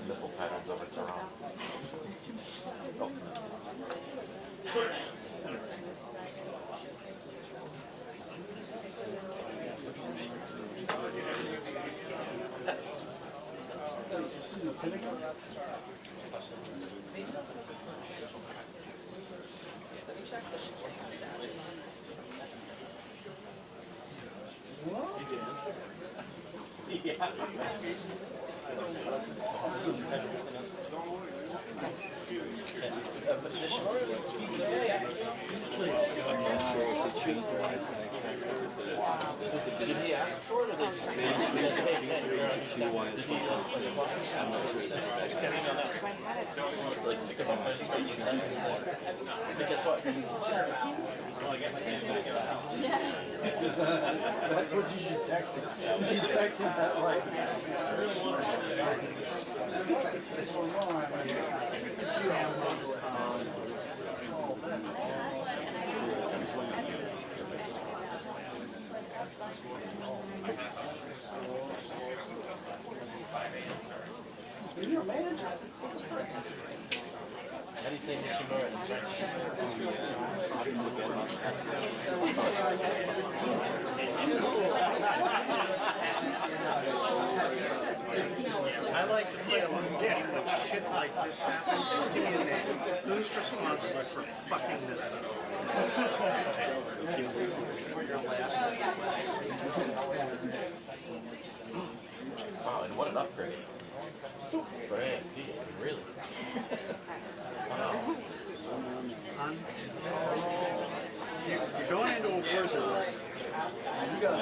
Missile patterns over Tehran. Did he ask for it, or they just said, hey, man, you're on your staff? Did he I'm not sure that's like, pick up my phone, start your stuff, but guess what? That's what you should text him. You should text him that way. say Nishimura in French. I like to play along game when shit like this happens. Give me a name. Who's responsible for fucking this up? Wow, and what an upgrade. Brand new, really. Wow. You're going into a war zone. You guys,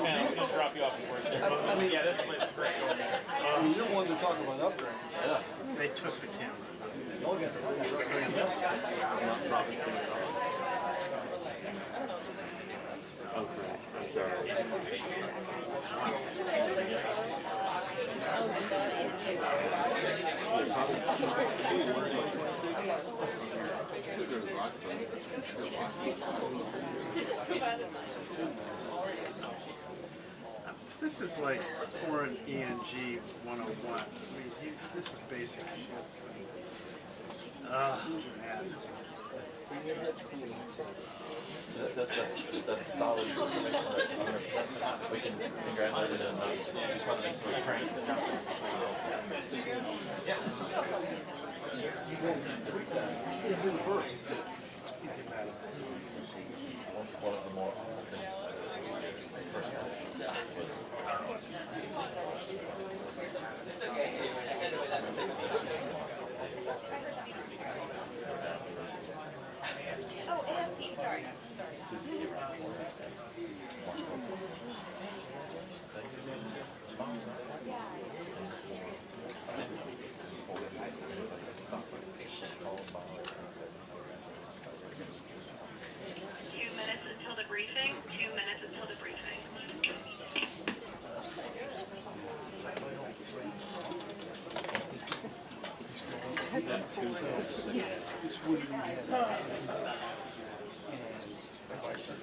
Man, I was going to drop you off before I mean, yeah, this place is great. you don't want to talk about upgrades. Yeah. They took the camera. You all got the rules right here. This is like foreign ENG 101. I mean, this is basic shit. Oh, man. That's solid information. That's 100%. We can congratulate it and probably make some pranks. One of the more things Oh, AFP, sorry. Until the briefing. 2 minutes until the briefing. It's what you had. And I said,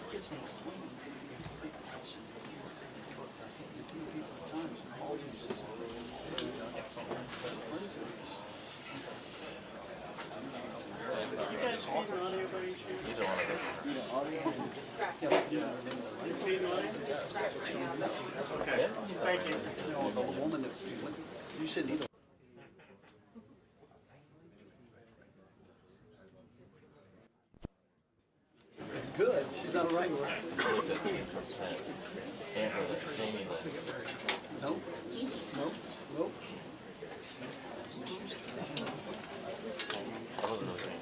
it's not times audiences You guys feed audio by each other? either one of us. You feed audio? Okay, thank you. No, the woman that you said neither. Good. She's not a regular. Amber, Jamie, Nope. Nope. Nope. I wasn't really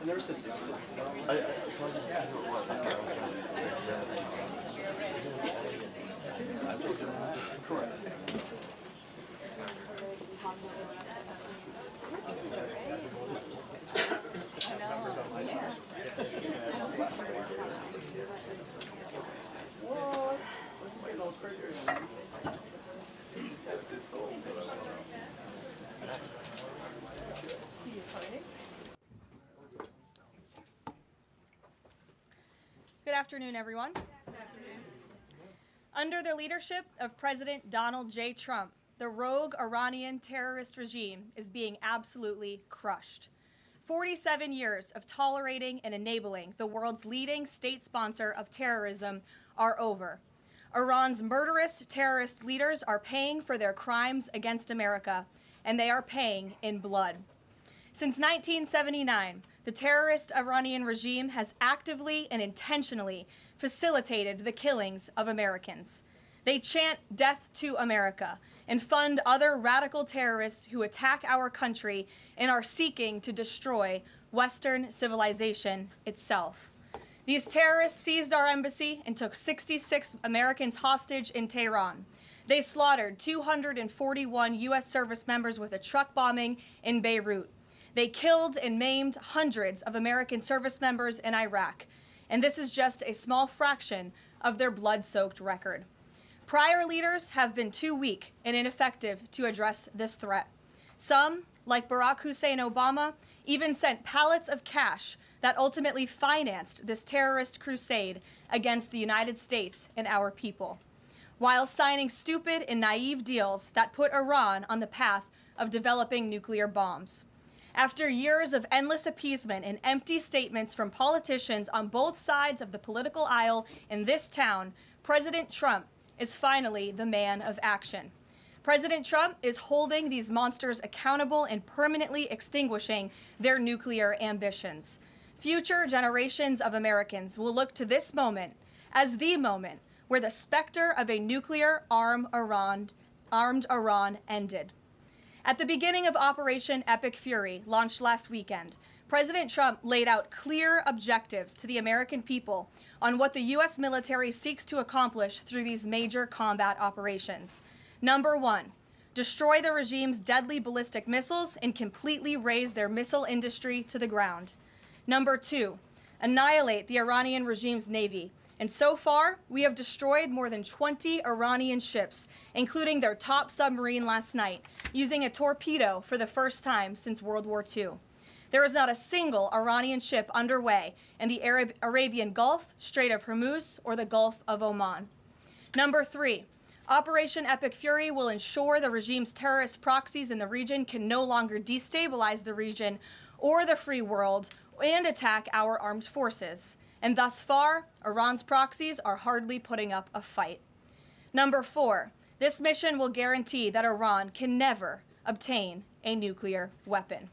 I never said yes. so I didn't see who it was. Correct. Good afternoon, everyone. Under the leadership of President Donald J. Trump, the rogue Iranian terrorist regime is being absolutely crushed. 47 years of tolerating and enabling the world's leading state sponsor of terrorism are over. Iran's murderous terrorist leaders are paying for their crimes against America, and they are paying in blood. Since 1979, the terrorist Iranian regime has actively and intentionally facilitated the killings of Americans. They chant death to America and fund other radical terrorists who attack our country and are seeking to destroy Western civilization itself. These terrorists seized our embassy and took 66 Americans hostage in Tehran. They slaughtered 241 U.S. service members with a truck bombing in Beirut. They killed and maimed hundreds of American service members in Iraq. And this is just a small fraction of their blood-soaked record. Prior leaders have been too weak and ineffective to address this threat. Some, like Barack Hussein Obama, even sent pallets of cash that ultimately financed this terrorist crusade against the United States and our people, while signing stupid and naive deals that put Iran on the path of developing nuclear bombs. After years of endless appeasement and empty statements from politicians on both sides of the political aisle in this town, President Trump is finally the man of action. President Trump is holding these monsters accountable and permanently extinguishing their nuclear ambitions. Future generations of Americans will look to this moment as the moment where the specter of a nuclear armed Iran ended. At the beginning of Operation Epic Fury, launched last weekend, President Trump laid out clear objectives to the American people on what the U.S. military seeks to accomplish through these major combat operations. Number one, destroy the regime's deadly ballistic missiles and completely raze their missile industry to the ground. Number two, annihilate the Iranian regime's navy. And so far, we have destroyed more than 20 Iranian ships, including their top submarine last night, using a torpedo for the first time since World War II. There is not a single Iranian ship underway in the Arabian Gulf, Strait of Hormuz, or the Gulf of Oman. Number three, Operation Epic Fury will ensure the regime's terrorist proxies in the region can no longer destabilize the region or the free world and attack our armed forces. And thus far, Iran's proxies are hardly putting up a fight. Number four, this mission will guarantee that Iran can never obtain a nuclear weapon.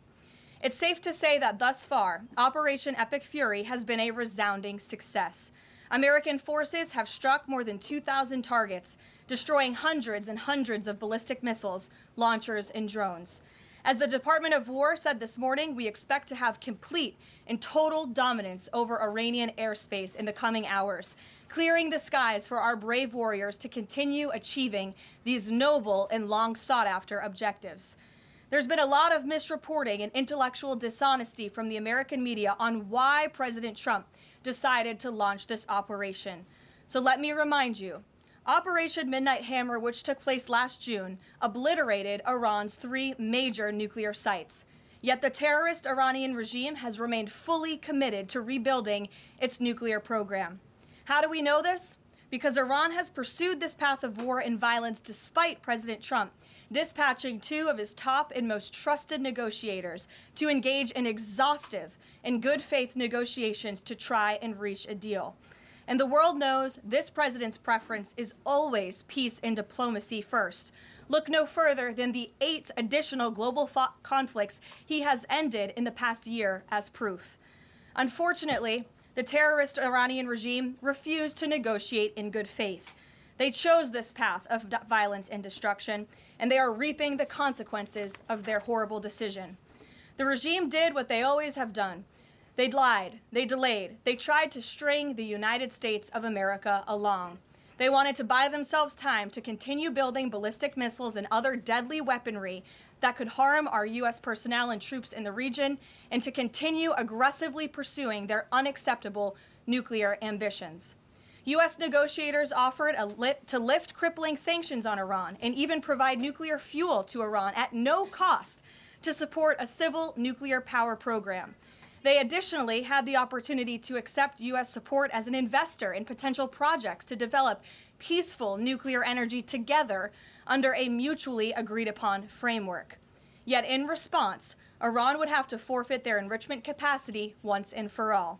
It's safe to say that thus far, Operation Epic Fury has been a resounding success. American forces have struck more than 2,000 targets, destroying hundreds and hundreds of ballistic missiles, launchers, and drones. As the Department of War said this morning, we expect to have complete and total dominance over Iranian airspace in the coming hours, clearing the skies for our brave warriors to continue achieving these noble and long sought-after objectives. There's been a lot of misreporting and intellectual dishonesty from the American media on why President Trump decided to launch this operation. So let me remind you, Operation Midnight Hammer, which took place last June, obliterated Iran's 3 major nuclear sites. Yet the terrorist Iranian regime has remained fully committed to rebuilding its nuclear program. How do we know this? Because Iran has pursued this path of war and violence despite President Trump dispatching 2 of his top and most trusted negotiators to engage in exhaustive and good faith negotiations to try and reach a deal. And the world knows this president's preference is always peace and diplomacy first. Look no further than the 8 additional global conflicts he has ended in the past year as proof. Unfortunately, the terrorist Iranian regime refused to negotiate in good faith. They chose this path of violence and destruction, and they are reaping the consequences of their horrible decision. The regime did what they always have done. They lied, they delayed, they tried to string the United States of America along. They wanted to buy themselves time to continue building ballistic missiles and other deadly weaponry that could harm our U.S. personnel and troops in the region, and to continue aggressively pursuing their unacceptable nuclear ambitions. U.S. negotiators offered to lift crippling sanctions on Iran and even provide nuclear fuel to Iran at no cost to support a civil nuclear power program. They additionally had the opportunity to accept U.S. support as an investor in potential projects to develop peaceful nuclear energy together under a mutually agreed upon framework. Yet in response, Iran would have to forfeit their enrichment capacity once and for all.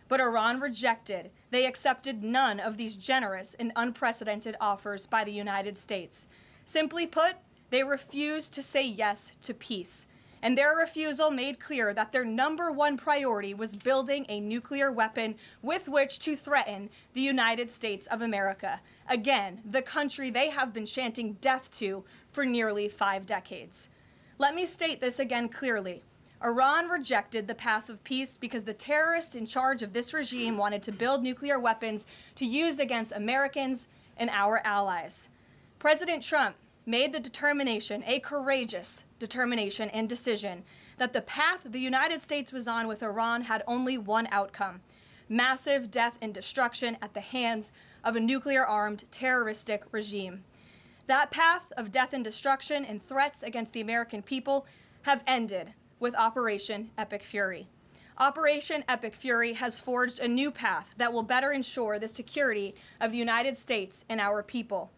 But Iran rejected. They accepted none of these generous and unprecedented offers by the United States. Simply put, they refused to say yes to peace. And their refusal made clear that their number one priority was building a nuclear weapon with which to threaten the United States of America. Again, the country they have been chanting death to for nearly 5 decades. Let me state this again clearly. Iran rejected the path of peace because the terrorists in charge of this regime wanted to build nuclear weapons to use against Americans and our allies. President Trump made the determination, a courageous determination and decision, that the path the United States was on with Iran had only one outcome: massive death and destruction at the hands of a nuclear-armed terroristic regime. That path of death and destruction and threats against the American people have ended with Operation Epic Fury. Operation Epic Fury has forged a new path that will better ensure the security of the United States and our people.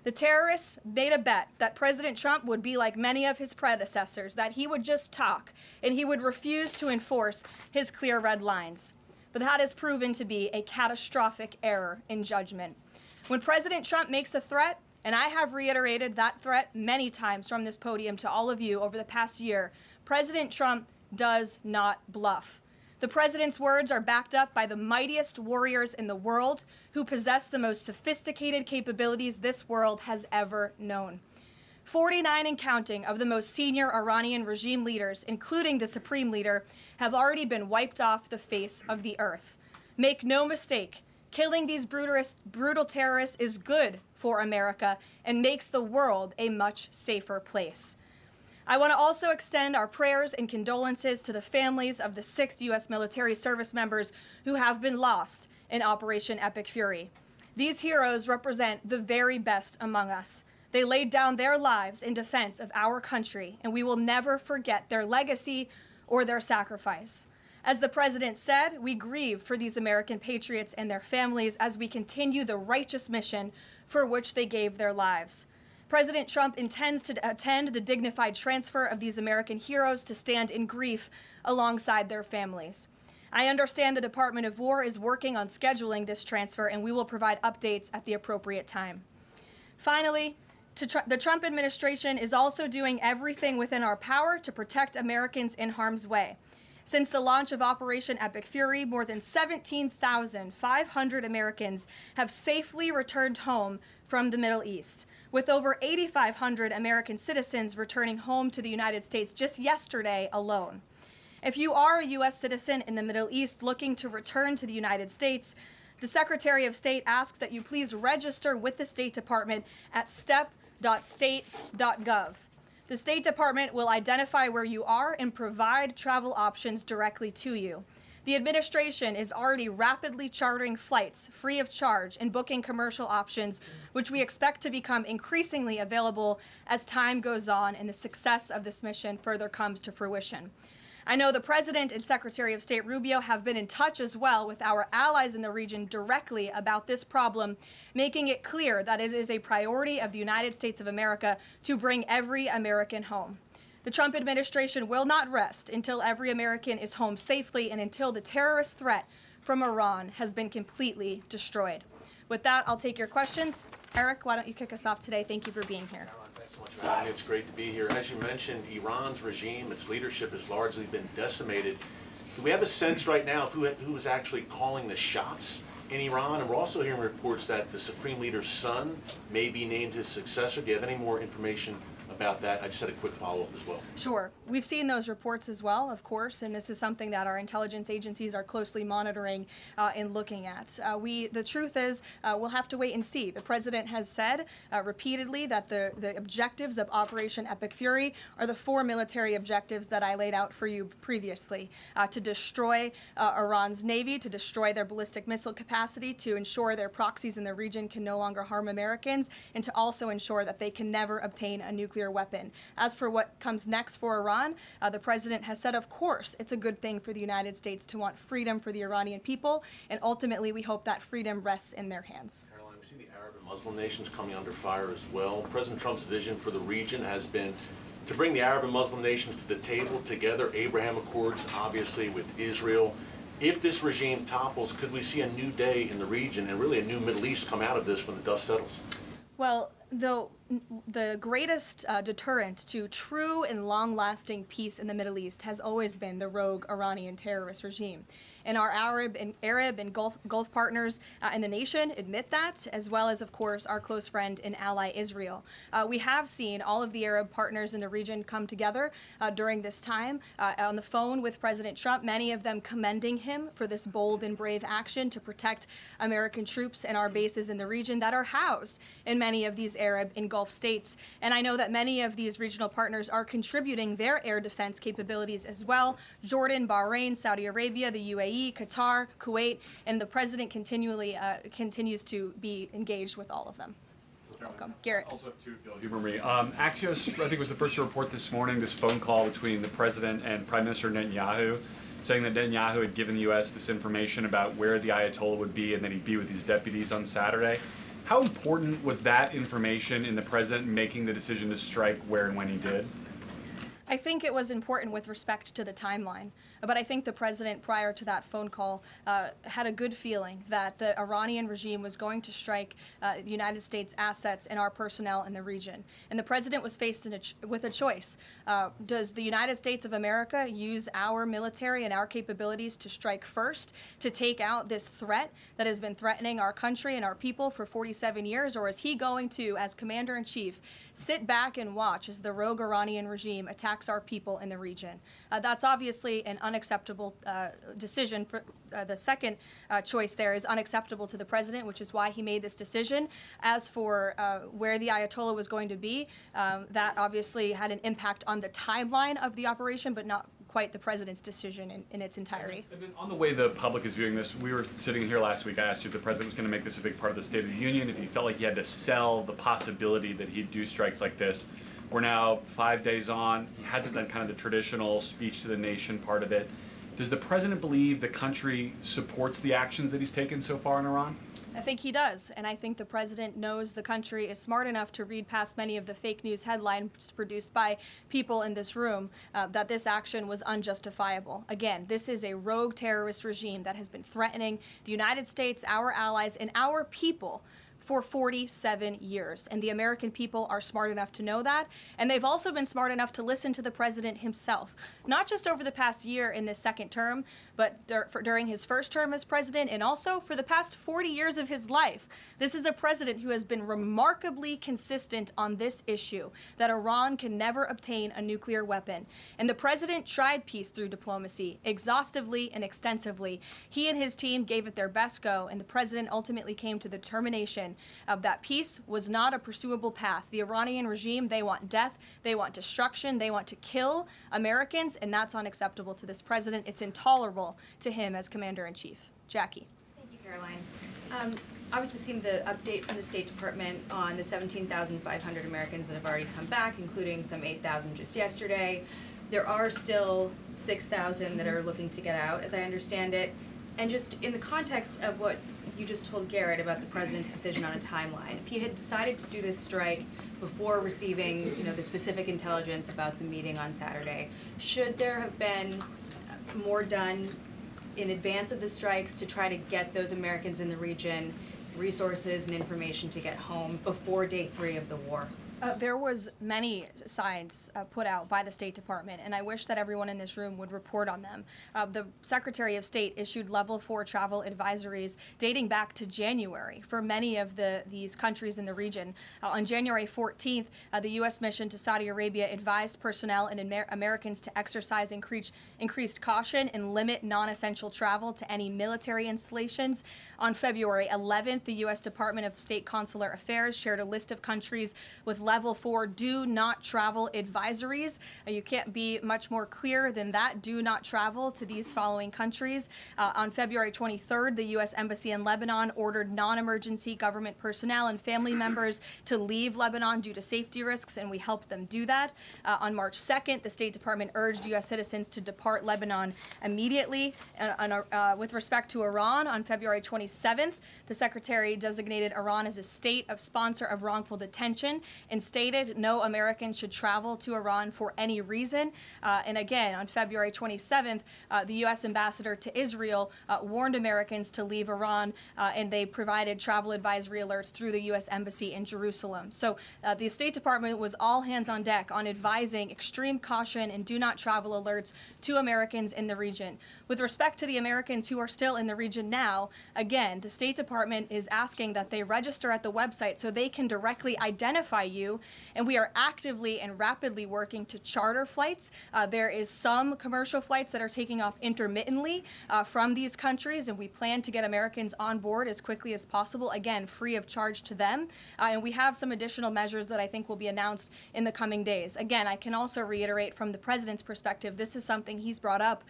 The terrorists made a bet that President Trump would be like many of his predecessors, that he would just talk and he would refuse to enforce his clear red lines. But that has proven to be a catastrophic error in judgment. When President Trump makes a threat, and I have reiterated that threat many times from this podium to all of you over the past year, President Trump does not bluff. The president's words are backed up by the mightiest warriors in the world who possess the most sophisticated capabilities this world has ever known. 49 and counting of the most senior Iranian regime leaders, including the supreme leader, have already been wiped off the face of the earth. Make no mistake, killing these brutal terrorists is good for America and makes the world a much safer place. I want to also extend our prayers and condolences to the families of the 6 U.S. military service members who have been lost in Operation Epic Fury. These heroes represent the very best among us. They laid down their lives in defense of our country, and we will never forget their legacy or their sacrifice. As the president said, we grieve for these American patriots and their families as we continue the righteous mission for which they gave their lives. President Trump intends to attend the dignified transfer of these American heroes to stand in grief alongside their families. I understand the Department of War is working on scheduling this transfer, and we will provide updates at the appropriate time. Finally, the Trump administration is also doing everything within our power to protect Americans in harm's way. Since the launch of Operation Epic Fury, more than 17,500 Americans have safely returned home from the Middle East, with over 8,500 American citizens returning home to the United States just yesterday alone. If you are a U.S. citizen in the Middle East looking to return to the United States, the Secretary of State asks that you please register with the State Department at step.state.gov. The State Department will identify where you are and provide travel options directly to you. The administration is already rapidly chartering flights free of charge and booking commercial options, which we expect to become increasingly available as time goes on and the success of this mission further comes to fruition. I know the President and Secretary of State Rubio have been in touch as well with our allies in the region directly about this problem, making it clear that it is a priority of the United States of America to bring every American home. The Trump administration will not rest until every American is home safely and until the terrorist threat from Iran has been completely destroyed. With that, I'll take your questions. Eric, why don't you kick us off today? Thank you for being here. Karoline, thanks so much for having me. It's great to be here. As you mentioned, Iran's regime, its leadership has largely been decimated. Do we have a sense right now of who is actually calling the shots in Iran? And we're also hearing reports that the Supreme Leader's son may be named his successor. Do you have any more information about that? I just had a quick follow-up as well. Sure. We've seen those reports as well, of course, and this is something that our intelligence agencies are closely monitoring and looking at. The truth is, we'll have to wait and see. The president has said repeatedly that the objectives of Operation Epic Fury are the 4 military objectives that I laid out for you previously: to destroy Iran's navy, to destroy their ballistic missile capacity, to ensure their proxies in the region can no longer harm Americans, and to also ensure that they can never obtain a nuclear weapon. As for what comes next for Iran, the president has said, of course, it's a good thing for the United States to want freedom for the Iranian people, and ultimately we hope that freedom rests in their hands. Karoline, we see the Arab and Muslim nations coming under fire as well. President Trump's vision for the region has been to bring the Arab and Muslim nations to the table together, Abraham Accords, obviously, with Israel. If this regime topples, could we see a new day in the region and really a new Middle East come out of this when the dust settles? Well, the greatest deterrent to true and long-lasting peace in the Middle East has always been the rogue Iranian terrorist regime. And our Arab and Gulf partners in the nation admit that, as well as, of course, our close friend and ally Israel. We have seen all of the Arab partners in the region come together during this time on the phone with President Trump, many of them commending him for this bold and brave action to protect American troops and our bases in the region that are housed in many of these Arab and Gulf states. And I know that many of these regional partners are contributing their air defense capabilities as well: Jordan, Bahrain, Saudi Arabia, the UAE, Qatar, Kuwait, and the president continues to be engaged with all of them. Welcome. Garrett. Also have two, if you'll humor me. Axios, I think, was the first to report this morning this phone call between the president and Prime Minister Netanyahu. saying that Netanyahu had given the U.S. this information about where the Ayatollah would be and that he'd be with his deputies on Saturday. How important was that information in the president making the decision to strike where and when he did? I think it was important with respect to the timeline, but I think the president, prior to that phone call, had a good feeling that the Iranian regime was going to strike the United States assets and our personnel in the region. And the president was faced with a choice. Does the United States of America use our military and our capabilities to strike first, to take out this threat that has been threatening our country and our people for 47 years, or is he going to, as commander-in-chief, sit back and watch as the rogue Iranian regime attacks our people in the region? That's obviously an unacceptable decision. For the second choice there is unacceptable to the president, which is why he made this decision. As for where the Ayatollah was going to be, that obviously had an impact on the timeline of the operation, but not quite the president's decision in its entirety. And then on the way the public is viewing this, we were sitting here last week, I asked you if the president was going to make this a big part of the State of the Union, if he felt like he had to sell the possibility that he'd do strikes like this. We're now 5 days on. He hasn't done kind of the traditional speech to the nation part of it. Does the president believe the country supports the actions that he's taken so far in Iran? I think he does, and I think the president knows the country is smart enough to read past many of the fake news headlines produced by people in this room that this action was unjustifiable. Again, this is a rogue terrorist regime that has been threatening the United States, our allies, and our people for 47 years. And the American people are smart enough to know that. And they've also been smart enough to listen to the president himself, not just over the past year in this second term, but during his first term as president, and also for the past 40 years of his life. This is a president who has been remarkably consistent on this issue, that Iran can never obtain a nuclear weapon. And the president tried peace through diplomacy, exhaustively and extensively. He and his team gave it their best go, and the president ultimately came to the determination that peace was not a pursuable path. The Iranian regime, they want death, they want destruction, they want to kill Americans, and that's unacceptable to this president. It's intolerable to him as commander-in-chief. Jackie. Thank you, Caroline. Obviously seen the update from the State Department on the 17,500 Americans that have already come back, including some 8,000 just yesterday. There are still 6,000 that are looking to get out, as I understand it. And just in the context of what you just told Garrett about the president's decision on a timeline, if he had decided to do this strike before receiving, the specific intelligence about the meeting on Saturday, should there have been more done in advance of the strikes to try to get those Americans in the region resources and information to get home before day 3 of the war? There was many signs put out by the State Department, and I wish that everyone in this room would report on them. The Secretary of State issued level 4 travel advisories dating back to January for many of these countries in the region. On January 14th, the U.S. mission to Saudi Arabia advised personnel and Americans to exercise increased caution and limit non-essential travel to any military installations. On February 11th, the U.S. Department of State Consular Affairs shared a list of countries with level 4 do not travel advisories. You can't be much more clear than that. Do not travel to these following countries. On February 23rd, the U.S. Embassy in Lebanon ordered non-emergency government personnel and family members to leave Lebanon due to safety risks, and we helped them do that. On March 2nd, the State Department urged U.S. citizens to depart Lebanon immediately. With respect to Iran, on February 27th, the Secretary designated Iran as a state of sponsor of wrongful detention and stated no American should travel to Iran for any reason. And again, on February 27th, the U.S. ambassador to Israel warned Americans to leave Iran, and they provided travel advisory alerts through the U.S. Embassy in Jerusalem. So the State Department was all hands on deck on advising extreme caution and do not travel alerts to Americans in the region. With respect to the Americans who are still in the region now, again, the State Department is asking that they register at the website so they can directly identify you, and we are actively and rapidly working to charter flights. There is some commercial flights that are taking off intermittently from these countries, and we plan to get Americans on board as quickly as possible, again, free of charge to them. And we have some additional measures that I think will be announced in the coming days. Again, I can also reiterate from the president's perspective, this is something he's brought up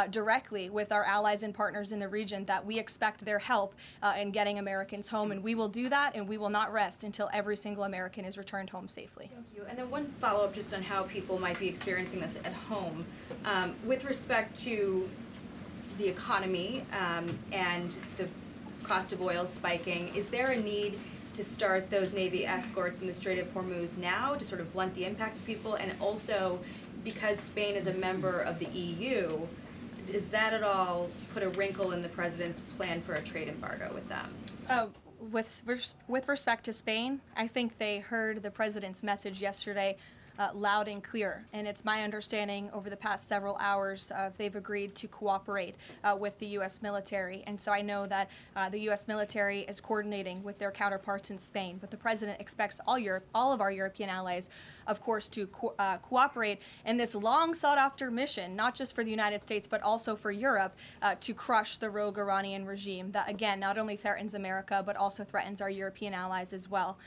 directly with our allies and partners in the region, that we expect their help in getting Americans home, and we will do that, and we will not rest until every single American is returned home safely. Thank you. And then one follow-up just on how people might be experiencing this at home. With respect to the economy and the cost of oil spiking, is there a need to start those Navy escorts in the Strait of Hormuz now to sort of blunt the impact to people? And also, because Spain is a member of the EU, does that at all put a wrinkle in the president's plan for a trade embargo with them? With respect to Spain, I think they heard the president's message yesterday loud and clear, and it's my understanding over the past several hours they've agreed to cooperate with the U.S. military, and so I know that the U.S. military is coordinating with their counterparts in Spain, but the president expects all of our European allies, of course, to cooperate in this long sought-after mission, not just for the United States, but also for Europe, to crush the rogue Iranian regime that, again, not only threatens America, but also threatens our European allies as well.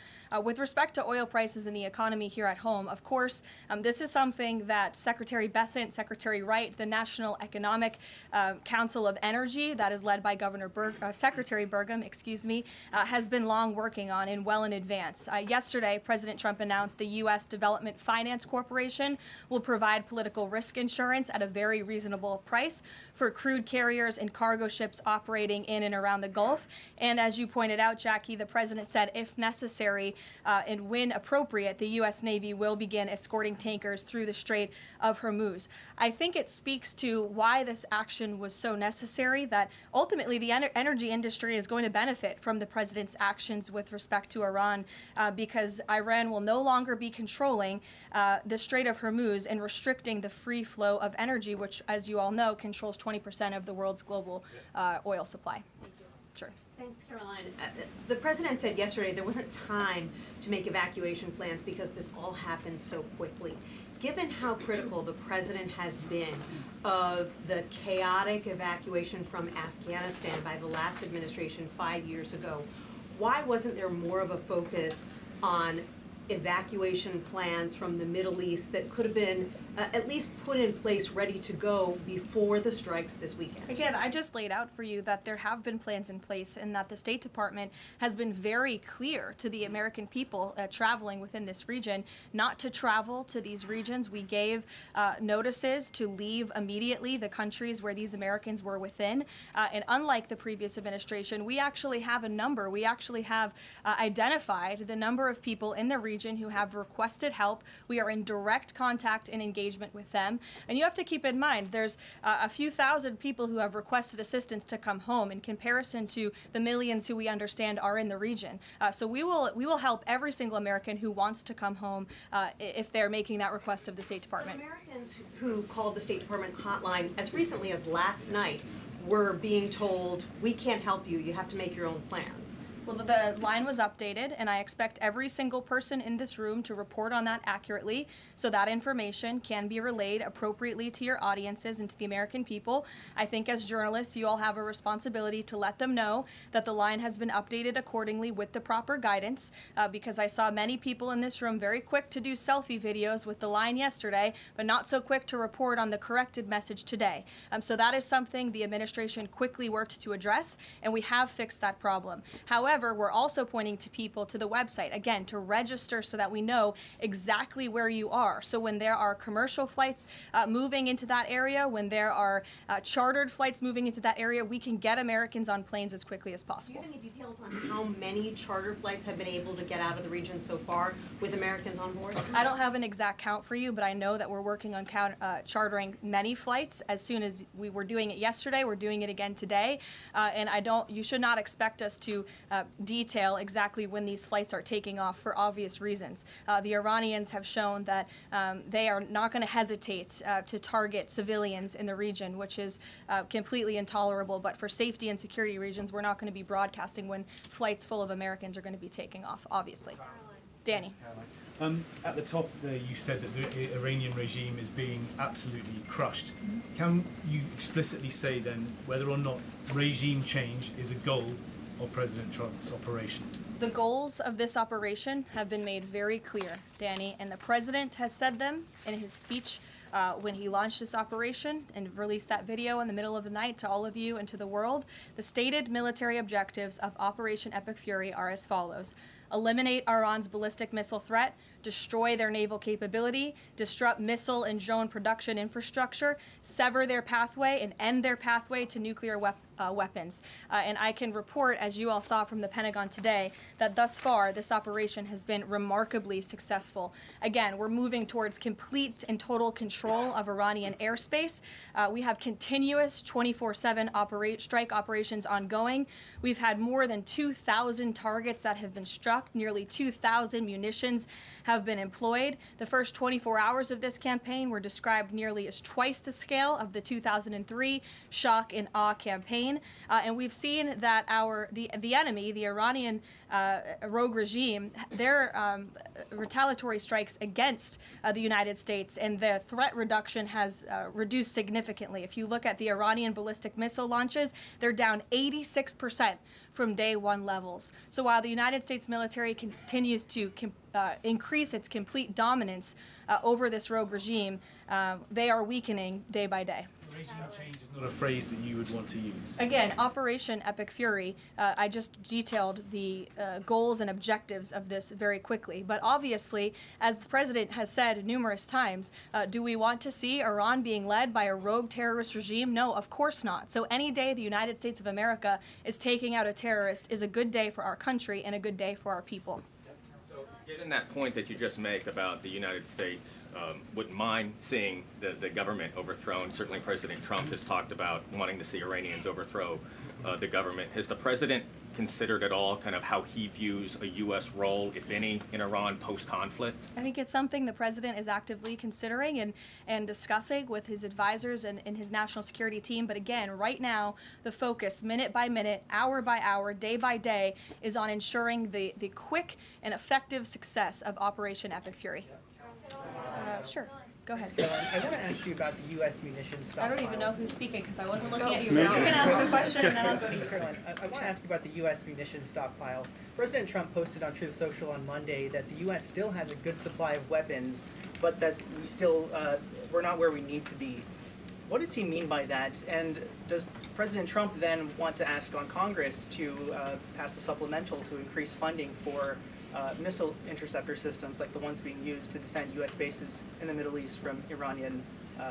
With respect to oil prices and the economy here at home, of course, this is something that Secretary Bessent, Secretary Wright, the National Economic Council of Energy, that is led by Secretary Burgum, has been long working on and well in advance. Yesterday, President Trump announced the U.S. Development Finance Corporation will provide political risk insurance at a very reasonable price for crude carriers and cargo ships operating in and around the Gulf. And as you pointed out, Jackie, the president said if necessary and when appropriate, the U.S. Navy will begin escorting tankers through the Strait of Hormuz. I think it speaks to why this action was so necessary, that ultimately the energy industry is going to benefit from the president's actions with respect to Iran, because Iran will no longer be controlling the Strait of Hormuz and restricting the free flow of energy, which, as you all know, controls 20% of the world's global oil supply. Sure. Thanks, Caroline. The president said yesterday there wasn't time to make evacuation plans because this all happened so quickly. Given how critical the president has been of the chaotic evacuation from Afghanistan by the last administration 5 years ago, why wasn't there more of a focus on evacuation plans from the Middle East that could have been at least put in place, ready to go before the strikes this weekend? Again, I just laid out for you that there have been plans in place and that the State Department has been very clear to the American people traveling within this region not to travel to these regions. We gave notices to leave immediately the countries where these Americans were within. And unlike the previous administration, we actually have a number. We actually have identified the number of people in the region who have requested help. We are in direct contact and engagement with them. And you have to keep in mind, there's a few thousand people who have requested assistance to come home in comparison to the millions who we understand are in the region. So we will help every single American who wants to come home if they're making that request of the State Department. But Americans who called the State Department hotline as recently as last night were being told, we can't help you, you have to make your own plans. Well, the line was updated, and I expect every single person in this room to report on that accurately, so that information can be relayed appropriately to your audiences and to the American people. I think as journalists, you all have a responsibility to let them know that the line has been updated accordingly with the proper guidance, because I saw many people in this room very quick to do selfie videos with the line yesterday, but not so quick to report on the corrected message today. So that is something the administration quickly worked to address, and we have fixed that problem. However, we're also pointing to people to the website, again, to register so that we know exactly where you are. So when there are commercial flights moving into that area, when there are chartered flights moving into that area, we can get Americans on planes as quickly as possible. Do you have any details on how many charter flights have been able to get out of the region so far with Americans on board? I don't have an exact count for you, but I know that we're working on chartering many flights. As soon as we were doing it yesterday, we're doing it again today. And you should not expect us to detail exactly when these flights are taking off for obvious reasons. The Iranians have shown that they are not going to hesitate to target civilians in the region, which is completely intolerable. But for safety and security reasons, we're not going to be broadcasting when flights full of Americans are going to be taking off, obviously. Danny. At the top there, you said that the Iranian regime is being absolutely crushed. Can you explicitly say then whether or not regime change is a goal of President Trump's operation? The goals of this operation have been made very clear, Danny, and the president has said them in his speech when he launched this operation and released that video in the middle of the night to all of you and to the world. The stated military objectives of Operation Epic Fury are as follows: eliminate Iran's ballistic missile threat, destroy their naval capability, disrupt missile and drone production infrastructure, sever their pathway, and end their pathway to nuclear weapons. And I can report, as you all saw from the Pentagon today, that thus far this operation has been remarkably successful. Again, we're moving towards complete and total control of Iranian airspace. We have continuous 24/7 strike operations ongoing. We've had more than 2,000 targets that have been struck. Nearly 2,000 munitions have been employed. The first 24 hours of this campaign were described nearly as twice the scale of the 2003 shock and awe campaign. And we've seen that the enemy, the Iranian rogue regime, their retaliatory strikes against the United States and the threat reduction has reduced significantly. If you look at the Iranian ballistic missile launches, they're down 86% from day one levels. So while the United States military continues to increase its complete dominance over this rogue regime, they are weakening day by day. Regime change is not a phrase that you would want to use. Again, Operation Epic Fury, I just detailed the goals and objectives of this very quickly. But obviously, as the president has said numerous times, do we want to see Iran being led by a rogue terrorist regime? No, of course not. So any day the United States of America is taking out a terrorist is a good day for our country and a good day for our people. Given that point that you just make about the United States wouldn't mind seeing the government overthrown, certainly President Trump has talked about wanting to see Iranians overthrow the government. Has the president considered at all kind of how he views a U.S. role, if any, in Iran post-conflict? I think it's something the president is actively considering and discussing with his advisors and his national security team. But again, right now, the focus, minute by minute, hour by hour, day by day, is on ensuring the quick and effective success of Operation Epic Fury. Sure. Go ahead. I want to ask you about the U.S. munitions stockpile. I don't even know who's speaking because I wasn't looking at you. But you can ask a question and then I'll go to you. Caroline, I want to ask you about the U.S. munitions stockpile. President Trump posted on Truth Social on Monday that the U.S. still has a good supply of weapons, but that we're not where we need to be. What does he mean by that? And does President Trump then want to ask on Congress to pass a supplemental to increase funding for missile interceptor systems like the ones being used to defend U.S. bases in the Middle East from Iranian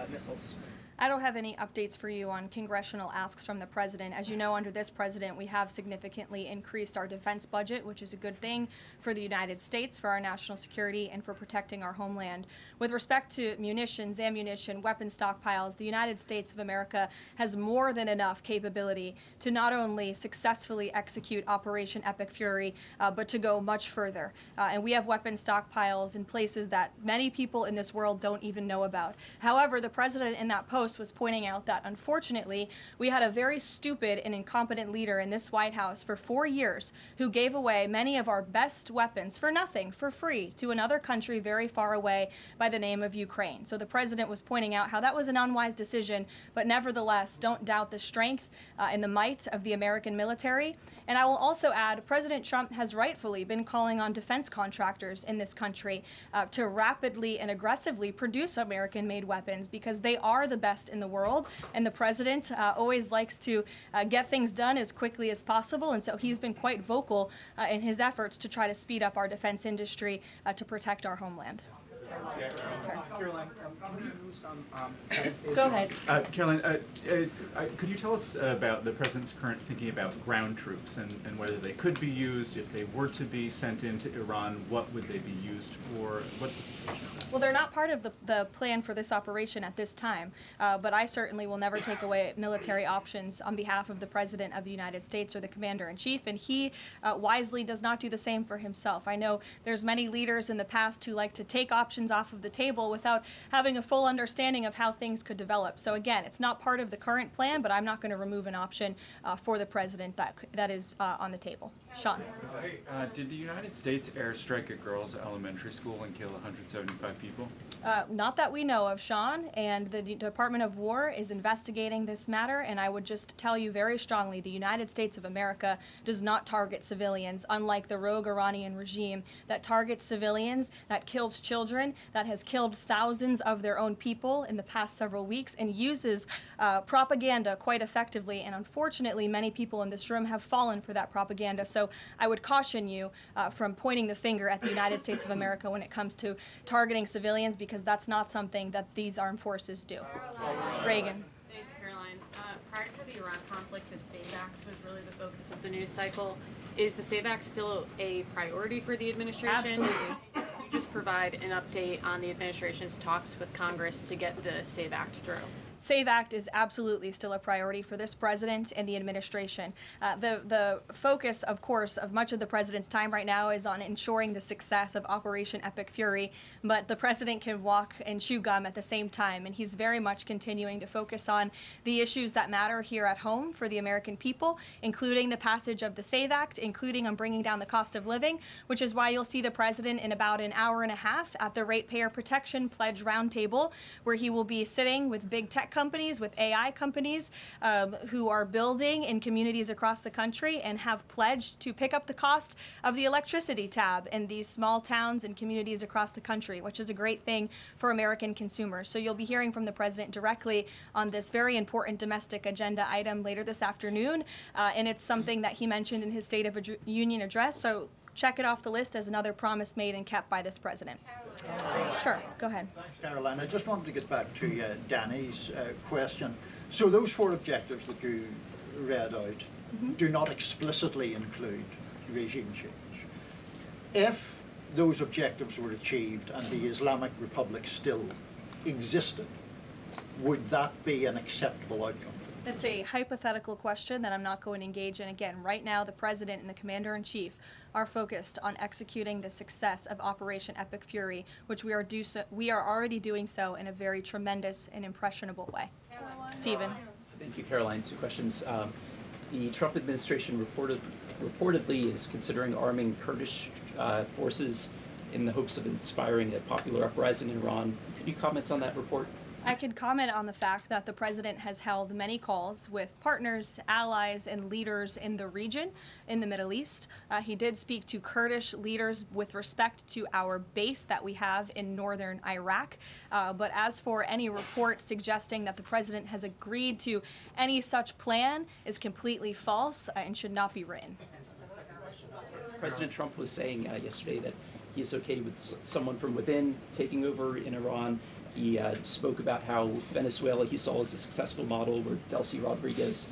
missiles? I don't have any updates for you on congressional asks from the president. As you know, under this president, we have significantly increased our defense budget, which is a good thing for the United States, for our national security, and for protecting our homeland. With respect to munitions, ammunition, weapon stockpiles, the United States of America has more than enough capability to not only successfully execute Operation Epic Fury, but to go much further. And we have weapon stockpiles in places that many people in this world don't even know about. However, the president in that post was pointing out that unfortunately we had a very stupid and incompetent leader in this White House for 4 years who gave away many of our best weapons for nothing, for free, to another country very far away by the name of Ukraine. So the president was pointing out how that was an unwise decision, but nevertheless, don't doubt the strength and the might of the American military. And I will also add, President Trump has rightfully been calling on defense contractors in this country to rapidly and aggressively produce American-made weapons because they are the best in the world, and the president always likes to get things done as quickly as possible, and so he's been quite vocal in his efforts to try to speed up our defense industry to protect our homeland. Caroline, Go ahead. Caroline, could you tell us about the president's current thinking about ground troops and whether they could be used if they were to be sent into Iran? What would they be used for? What's the situation of that? Well, they're not part of the plan for this operation at this time, but I certainly will never take away military options on behalf of the President of the United States or the Commander-in-Chief, and he wisely does not do the same for himself. I know there's many leaders in the past who like to take options off of the table without having a full understanding of how things could develop. So again, it's not part of the current plan, but I'm not going to remove an option for the President that is on the table. Sean. Did the United States airstrike a girls' elementary school and kill 175 people? Not that we know of, Sean, and the Department of War is investigating this matter, and I would just tell you very strongly, the United States of America does not target civilians, unlike the rogue Iranian regime that targets civilians, that kills children, Yemen that has killed thousands of their own people in the past several weeks and uses propaganda quite effectively. And unfortunately, many people in this room have fallen for that propaganda. So I would caution you from pointing the finger at the United States of America when it comes to targeting civilians, because that's not something that these armed forces do. Reagan. Thanks, Caroline. Prior to the Iran conflict, the SAVE Act was really the focus of the news cycle. Is the SAVE Act still a priority for the administration? Absolutely. Could you just provide an update on the administration's talks with Congress to get the SAVE Act through? SAVE Act is absolutely still a priority for this president and the administration. The focus, of course, of much of the president's time right now is on ensuring the success of Operation Epic Fury, but the president can walk and chew gum at the same time, and he's very much continuing to focus on the issues that matter here at home for the American people, including the passage of the SAVE Act, including on bringing down the cost of living, which is why you'll see the president in about an hour and a half at the Ratepayer Protection Pledge Roundtable, where he will be sitting with big tech companies, with AI companies who are building in communities across the country and have pledged to pick up the cost of the electricity tab in these small towns and communities across the country, which is a great thing for American consumers. So you'll be hearing from the president directly on this very important domestic agenda item later this afternoon, and it's something that he mentioned in his State of Union address. So check it off the list as another promise made and kept by this president. Sure, go ahead. Thanks, Caroline. I just wanted to get back to Danny's question. So those 4 objectives that you read out do not explicitly include regime change. If those objectives were achieved and the Islamic Republic still existed, would that be an acceptable outcome? That's a hypothetical question that I'm not going to engage in. Again, right now, the president and the commander-in-chief are focused on executing the success of Operation Epic Fury, which we are already doing so in a very tremendous and impressionable way. Stephen. Thank you, Caroline. 2 questions. The Trump administration reportedly is considering arming Kurdish forces in the hopes of inspiring a popular uprising in Iran. Could you comment on that report? I can comment on the fact that the president has held many calls with partners, allies, and leaders in the region, in the Middle East. He did speak to Kurdish leaders with respect to our base that we have in northern Iraq. But as for any report suggesting that the president has agreed to any such plan is completely false and should not be written. President Trump was saying yesterday that he is okay with someone from within taking over in Iran. He spoke about how Venezuela he saw as a successful model where Delcy Rodriguez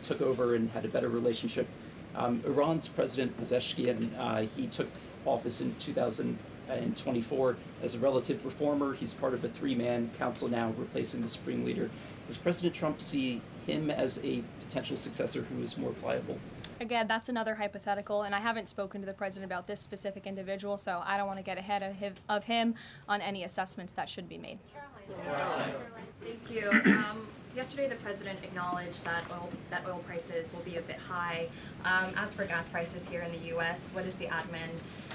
took over and had a better relationship. Iran's President Pezeshkian, he took office in 2024 as a relative reformer. He's part of a 3-man council now replacing the supreme leader. Does President Trump see him as a potential successor who is more pliable? Again, that's another hypothetical, and I haven't spoken to the president about this specific individual, so I don't want to get ahead of him on any assessments that should be made. Thank you. Yesterday, the president acknowledged that oil prices will be a bit high. As for gas prices here in the U.S., what is the admin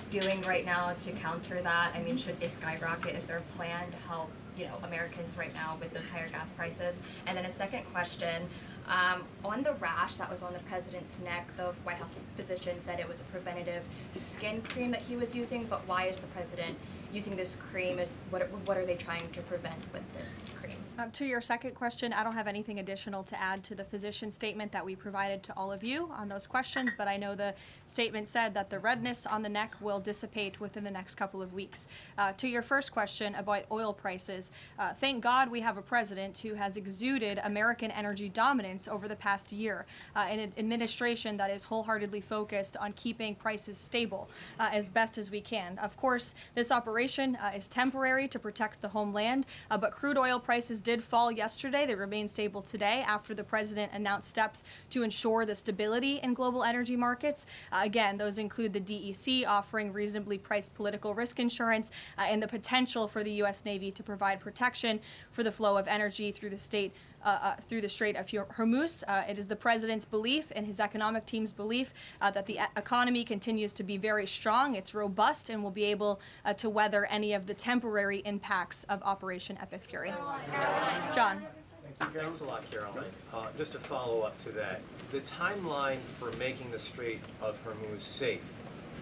doing right now to counter that? I mean, should they skyrocket? Is there a plan to help, Americans right now with those higher gas prices? And then a second question. On the rash that was on the president's neck, the White House physician said it was a preventative skin cream that he was using, but why is the president using this cream? What are they trying to prevent with this cream? To your second question, I don't have anything additional to add to the physician statement that we provided to all of you on those questions, but I know the statement said that the redness on the neck will dissipate within the next couple of weeks. To your first question about oil prices, thank God we have a president who has exuded American energy dominance over the past year, an administration that is wholeheartedly focused on keeping prices stable as best as we can. Of course, this operation is temporary to protect the homeland, but crude oil prices did fall yesterday. They remain stable today after the president announced steps to ensure the stability in global energy markets. Again, those include the DEC offering reasonably priced political risk insurance and the potential for the U.S. Navy to provide protection for the flow of energy through the Strait of Hormuz. It is the president's belief and his economic team's belief that the economy continues to be very strong, it's robust, and will be able to weather any of the temporary impacts of Operation Epic Fury. John. Thanks a lot, Caroline. Just to follow up to that, the timeline for making the Strait of Hormuz safe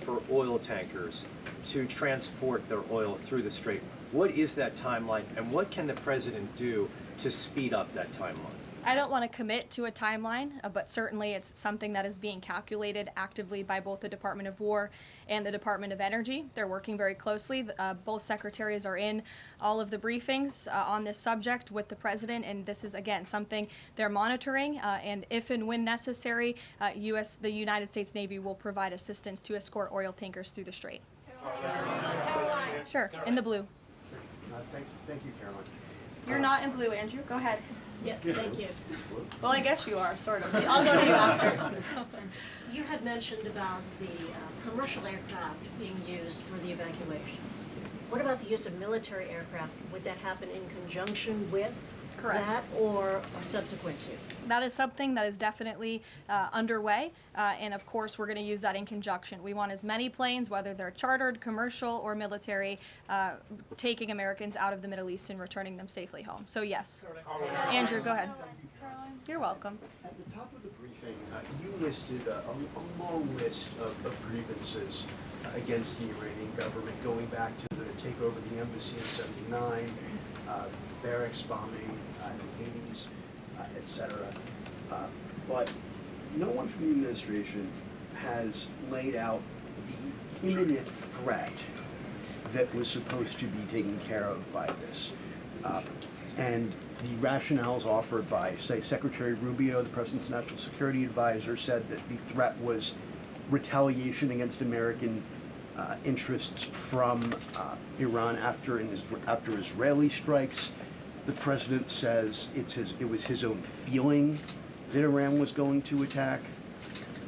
for oil tankers to transport their oil through the strait. What is that timeline, and what can the president do to speed up that timeline? I don't want to commit to a timeline, but certainly it's something that is being calculated actively by both the Department of War and the Department of Energy. They're working very closely. Both secretaries are in all of the briefings on this subject with the president, and this is, again, something they're monitoring, and if and when necessary, the United States Navy will provide assistance to escort oil tankers through the strait. Karoline. Sure, in the blue. Thank you, Caroline. You're not in blue, Andrew. Go ahead. Yeah, thank you. Well, I guess you are, sort of. I'll go to you after. You had mentioned about the commercial aircraft being used for the evacuations. What about the use of military aircraft? Would that happen in conjunction with that or subsequent to? That is something that is definitely underway, and of course we're going to use that in conjunction. We want as many planes, whether they're chartered, commercial, or military, taking Americans out of the Middle East and returning them safely home. So yes. Andrew, go ahead. You're welcome. At the top of the briefing, you listed a long list of grievances against the Iranian government, going back to the takeover of the embassy in '79, barracks bombing in the 80s, etc. But no one from the administration has laid out the imminent threat that was supposed to be taken care of by this. And the rationales offered by, say, Secretary Rubio, the President's National Security Advisor, said that the threat was retaliation against American interests from Iran after Israeli strikes. The President says it was his own feeling that Iran was going to attack.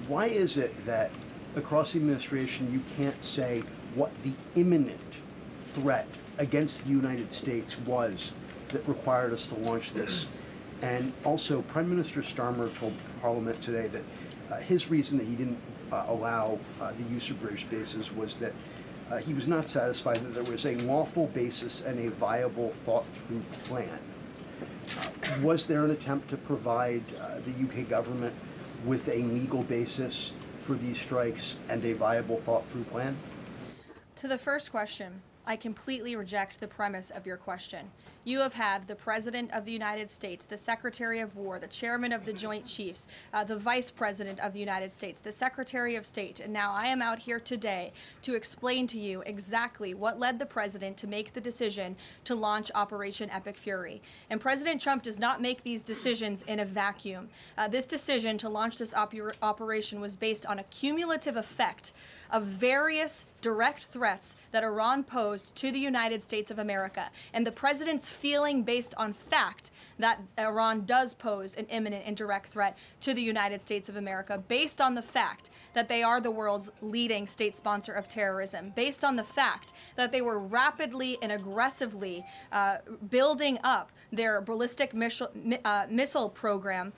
Why is it that across the administration you can't say what the imminent threat against the United States was that required us to launch this? And also, Prime Minister Starmer told Parliament today that his reason that he didn't allow the use of British bases was that he was not satisfied that there was a lawful basis and a viable, thought-through plan. Was there an attempt to provide the UK government with a legal basis for these strikes and a viable, thought-through plan? To the first question, I completely reject the premise of your question. You have had the President of the United States, the Secretary of War, the Chairman of the Joint Chiefs, the Vice President of the United States, the Secretary of State, and now I am out here today to explain to you exactly what led the President to make the decision to launch Operation Epic Fury. And President Trump does not make these decisions in a vacuum. This decision to launch this operation was based on a cumulative effect of various direct threats that Iran posed to the United States of America, and the President's feeling based on fact that Iran does pose an imminent and direct threat to the United States of America, based on the fact that they are the world's leading state sponsor of terrorism, based on the fact that they were rapidly and aggressively building up their ballistic missile program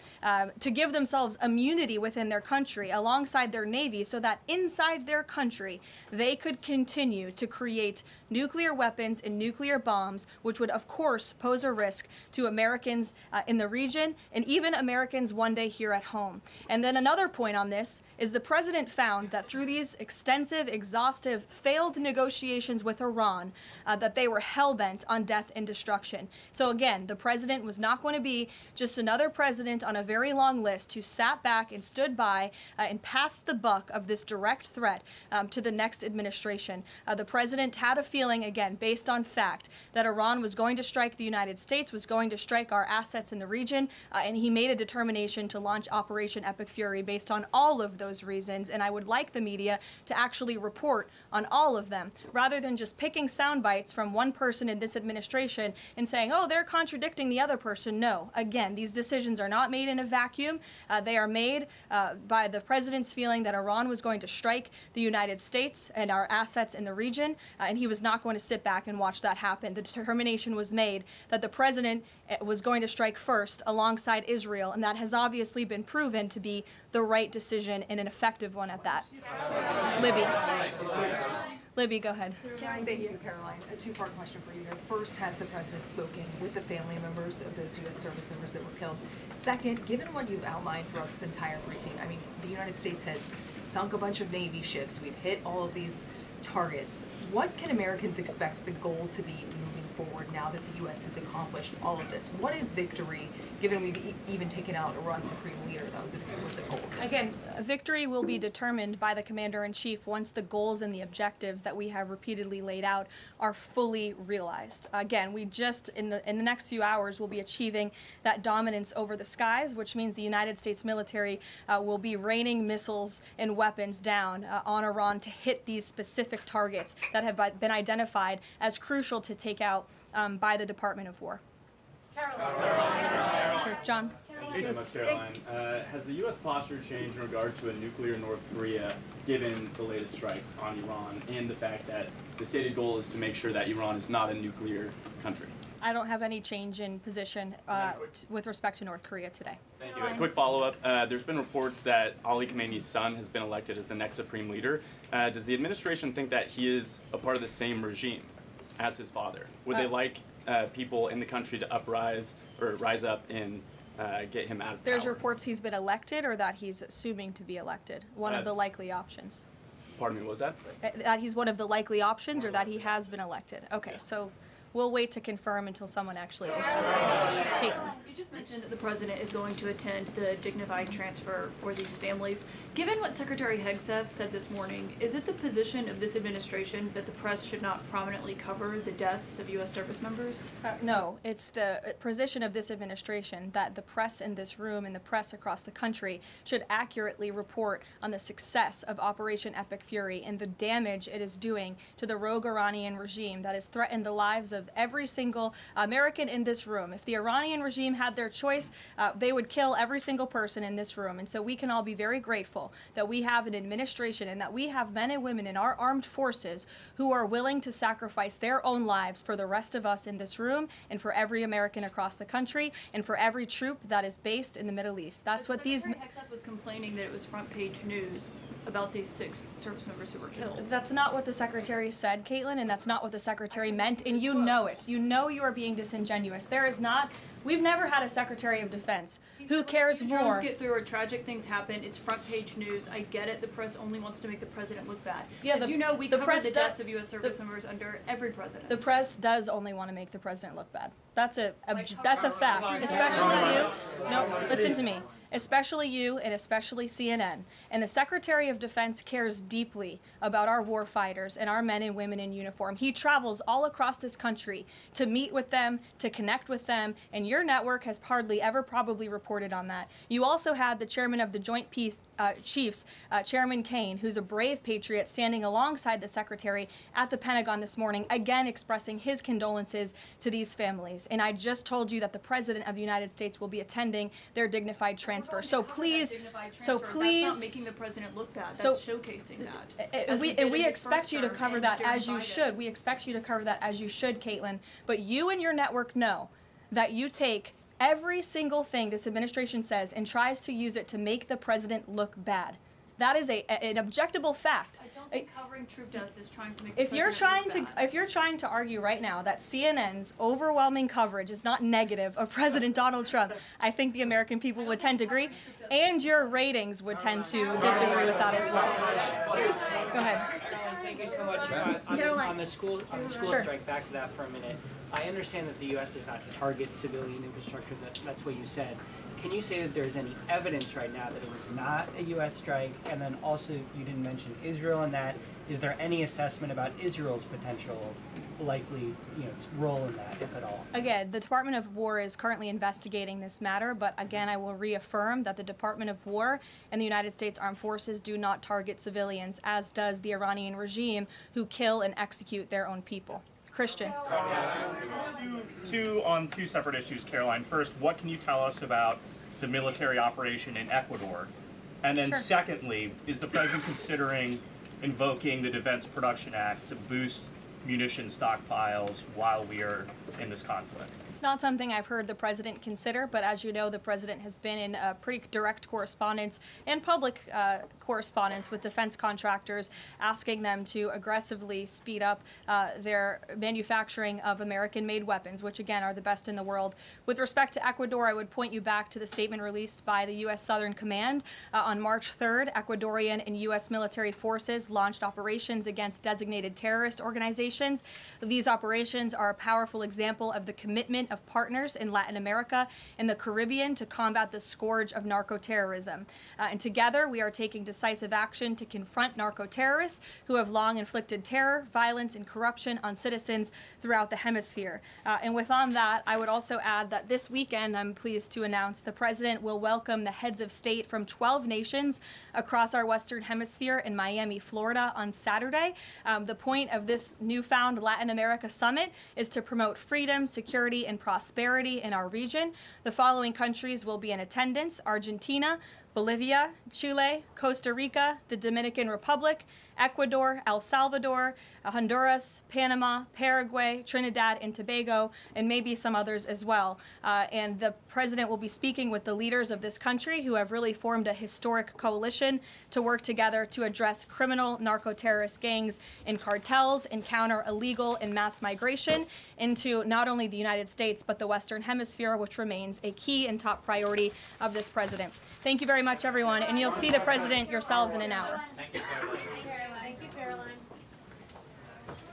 to give themselves immunity within their country alongside their navy, so that inside their country they could continue to create nuclear weapons and nuclear bombs, which would of course pose a risk to Americans in the region and even Americans one day here at home. And then another point on this is the President found that through these extensive, exhaustive, failed negotiations with Iran, that they were hell-bent on death and destruction. So again, the President was not going to be just another president on a very long list who sat back and stood by and passed the buck of this direct threat to the next administration. The President had a feeling, again, based on fact, that Iran was going to strike the United States, was going to strike our assets in the region, and he made a determination to launch Operation Epic Fury based on all of those reasons. And I would like the media to actually report on all of them, rather than just picking sound bites from one person in this administration and saying, oh, they're contradicting the other person. No, again, these decisions are not made in a vacuum. They are made by the President's feeling that Iran was going to strike the United States and our assets in the region, and he was not going to sit back and watch that happen. The determination was made that the President was going to strike first alongside Israel, and that has obviously been proven to be the right decision and an effective one at that. Libby. Libby, go ahead. Thank you, Caroline. A two-part question for you. First, has the president spoken with the family members of those U.S. service members that were killed? Second, given what you've outlined throughout this entire briefing, I mean, the United States has sunk a bunch of Navy ships. We've hit all of these targets. What can Americans expect the goal to be moving forward now that the U.S. has accomplished all of this? What is victory, given we've even taken out Iran's supreme leader? That was an explicit goal. Again, victory will be determined by the commander-in-chief once the goals and the objectives that we have repeatedly laid out are fully realized. Again, we just, in the next few hours, will be achieving that dominance over the skies, which means the United States military will be raining missiles and weapons down on Iran to hit these specific targets that have been identified as crucial to take out by the Department of War. Sure, John. Thank you so much, Caroline. Has the U.S. posture changed in regard to a nuclear North Korea, given the latest strikes on Iran and the fact that the stated goal is to make sure that Iran is not a nuclear country? I don't have any change in position with respect to North Korea today. Thank you. A quick follow-up. There's been reports that Ali Khamenei's son has been elected as the next supreme leader. Does the administration think that he is a part of the same regime as his father? Would they like people in the country to rise up and get him out of power? There's reports he's been elected or that he's assuming to be elected. One of the likely options. Pardon me, what was that? That he's one of the likely options or that he has been elected. Okay, so we'll wait to confirm until someone actually is elected. Caitlin. You just mentioned that the president is going to attend the dignified transfer for these families. Given what Secretary Hegseth said this morning, is it the position of this administration that the press should not prominently cover the deaths of U.S. service members? No, it's the position of this administration that the press in this room and the press across the country should accurately report on the success of Operation Epic Fury and the damage it is doing to the rogue Iranian regime that has threatened the lives of every single American in this room. If the Iranian regime had their choice, they would kill every single person in this room. And so we can all be very grateful that we have an administration and that we have men and women in our armed forces who are willing to sacrifice their own lives for the rest of us in this room and for every American across the country and for every troop that is based in the Middle East. That's what these... Secretary Hegseth was complaining that it was front page news about these 6 service members who were killed. That's not what the Secretary said, Caitlin, and that's not what the Secretary meant, and you know it. You know you are being disingenuous. There is not... We've never had a Secretary of Defense who cares more. Drones get through or tragic things happen. It's front page news. I get it. The press only wants to make the president look bad. Yeah, As you know, we cover the deaths of U.S. service the- members under every president. The press does only want to make the president look bad. That's a fact. Especially you. No, listen to me. Especially you and especially CNN. And the Secretary of Defense cares deeply about our war fighters and our men and women in uniform. He travels all across this country to meet with them, to connect with them, and your network has hardly ever probably reported on that. You also had the chairman of the Joint Chiefs, Chairman Kane, who's a brave patriot, standing alongside the Secretary at the Pentagon this morning, again expressing his condolences to these families. And I just told you that the President of the United States will be attending their dignified transfer. So please, That's not making the president look bad. That's showcasing that. And we expect you to cover that as you should. We expect you to cover that as you should, Caitlin. But you and your network know that you take every single thing this administration says and tries to use it to make the president look bad. That is an objectable fact. I don't think covering troop deaths is trying to make If you're trying to argue right now that CNN's overwhelming coverage is not negative of President Donald Trump, I think the American people would tend to agree, and your ratings would tend to disagree with that as well. Go ahead. Thank you so much. On the school Sure. strike, back to that for a minute. I understand that the U.S. does not target civilian infrastructure. That's what you said. Can you say that there's any evidence right now that it was not a U.S. strike? And then also, you didn't mention Israel in that. Is there any assessment about Israel's potential likely role in that, if at all? Again, the Department of War is currently investigating this matter, but again, I will reaffirm that the Department of War and the United States Armed Forces do not target civilians, as does the Iranian regime, who kill and execute their own people. Christian. On two separate issues, Caroline. First, what can you tell us about the military operation in Ecuador? And then secondly, is the president considering invoking the Defense Production Act to boost munition stockpiles while we are in this conflict? It's not something I've heard the president consider, but as you know, the president has been in pretty direct correspondence and public correspondence with defense contractors, asking them to aggressively speed up their manufacturing of American-made weapons, which again are the best in the world. With respect to Ecuador, I would point you back to the statement released by the U.S. Southern Command. On March 3rd, Ecuadorian and U.S. military forces launched operations against designated terrorist organizations. These operations are a powerful example of the commitment of partners in Latin America and the Caribbean to combat the scourge of narco-terrorism. And together, we are taking decisive action to confront narco-terrorists who have long inflicted terror, violence, and corruption on citizens throughout the hemisphere. And with on that, I would also add that this weekend, I'm pleased to announce, the President will welcome the heads of state from 12 nations across our Western Hemisphere in Miami, Florida on Saturday. The point of this newfound Latin America Summit is to promote freedom, security, and prosperity in our region. The following countries will be in attendance: Argentina, Bolivia, Chile, Costa Rica, the Dominican Republic, Ecuador, El Salvador, Honduras, Panama, Paraguay, Trinidad and Tobago, and maybe some others as well. And the president will be speaking with the leaders of this country who have really formed a historic coalition to work together to address criminal narco-terrorist gangs and cartels and counter illegal and mass migration into not only the United States but the Western Hemisphere, which remains a key and top priority of this president. Thank you very much, everyone, and you'll see the president yourselves in an hour. Thank you, Caroline.